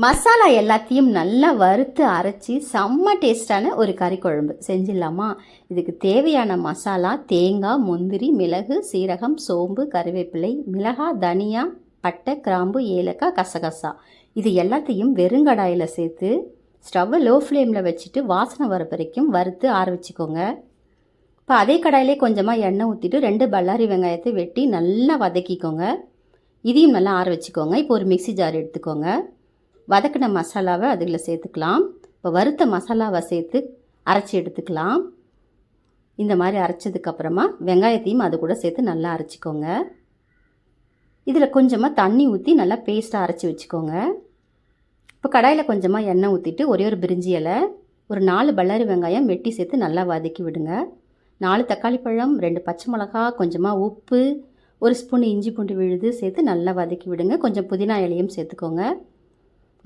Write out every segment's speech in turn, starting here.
மசாலா எல்லாத்தையும் நல்லா வறுத்து அரைச்சி செம்ம டேஸ்டான ஒரு கறி குழம்பு செஞ்சிடலாமா? இதுக்கு தேவையான மசாலா தேங்காய், முந்திரி, மிளகு, சீரகம், சோம்பு, கறிவேப்பிலை, மிளகாய், தனியா, பட்டை, கிராம்பு, ஏலக்காய், கசகசா இது எல்லாத்தையும் வெறுங்கடாயில் சேர்த்து ஸ்டவ்வை லோ ஃப்ளேமில் வச்சுட்டு வாசனை வர வரைக்கும் வறுத்து ஆற வச்சுக்கோங்க. இப்போ அதே கடாயிலே கொஞ்சமாக எண்ணெய் ஊற்றிட்டு 2 பல்லாரி வெங்காயத்தை வெட்டி நல்லா வதக்கிக்கோங்க. இதையும் நல்லா ஆற வச்சுக்கோங்க. இப்போ ஒரு மிக்சி ஜார் எடுத்துக்கோங்க. வதக்கின மசாலாவை அதில் சேர்த்துக்கலாம். இப்போ வறுத்த மசாலாவை சேர்த்து அரைச்சி எடுத்துக்கலாம். இந்த மாதிரி அரைச்சதுக்கப்புறமா வெங்காயத்தையும் அது கூட சேர்த்து நல்லா அரைச்சிக்கோங்க. இதில் கொஞ்சமாக தண்ணி ஊற்றி நல்லா பேஸ்ட்டாக அரைச்சி வச்சுக்கோங்க. இப்போ கடாயில் கொஞ்சமாக எண்ணெய் ஊற்றிட்டு ஒரே ஒரு பிரிஞ்சி இலை, ஒரு 4 பல்லாரி வெங்காயம் வெட்டி சேர்த்து நல்லா வதக்கி விடுங்க. 4 தக்காளி பழம், 2 பச்சை மிளகா, கொஞ்சமாக உப்பு, 1 ஸ்பூன் இஞ்சி பூண்டு விழுது சேர்த்து நல்லா வதக்கி விடுங்க. கொஞ்சம் புதினா இலையும் சேர்த்துக்கோங்க.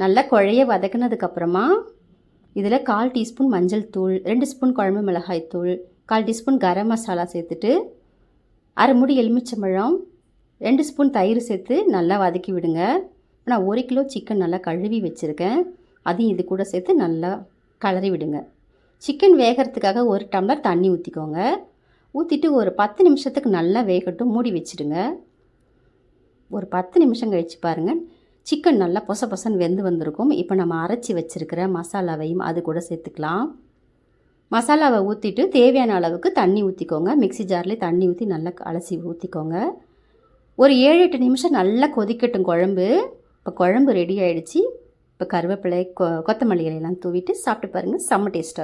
நல்லா குழைய வதக்கினதுக்கப்புறமா இதில் 1/4 டீஸ்பூன் மஞ்சள் தூள், 2 ஸ்பூன் குழம்பு மிளகாய் தூள், 1/4 டீஸ்பூன் கரம் மசாலா சேர்த்துட்டு 1/2 மூடி எலுமிச்சம்பழம், 2 ஸ்பூன் தயிர் சேர்த்து நல்லா வதக்கி விடுங்க. நான் 1 கிலோ சிக்கன் நல்லா கழுவி வச்சுருக்கேன். அதையும் இது கூட சேர்த்து நல்லா கலரி விடுங்க. சிக்கன் வேகிறதுக்காக 1 டம்ளர் தண்ணி ஊற்றிக்கோங்க. ஊற்றிட்டு ஒரு 10 நிமிஷத்துக்கு நல்லா வேகட்டும், மூடி வச்சுடுங்க. ஒரு 10 நிமிஷம் கழித்து பாருங்கள், சிக்கன் நல்லா பொசன்னு வெந்து வந்திருக்கும். இப்போ நம்ம அரைச்சி வச்சுருக்கிற மசாலாவையும் அது கூட சேர்த்துக்கலாம். மசாலாவை ஊற்றிட்டு தேவையான அளவுக்கு தண்ணி ஊற்றிக்கோங்க. மிக்சி ஜார்லேயே தண்ணி ஊற்றி நல்லா அலசி ஊற்றிக்கோங்க. ஒரு 7-8 நிமிஷம் நல்லா கொதிக்கட்டும் குழம்பு. இப்போ குழம்பு ரெடி ஆகிடுச்சு. இப்போ கருவேப்பிலை, கொத்தமல்லி இலையெல்லாம் தூவிட்டு சாப்பிட்டு பாருங்கள், செம்ம டேஸ்ட்டாக.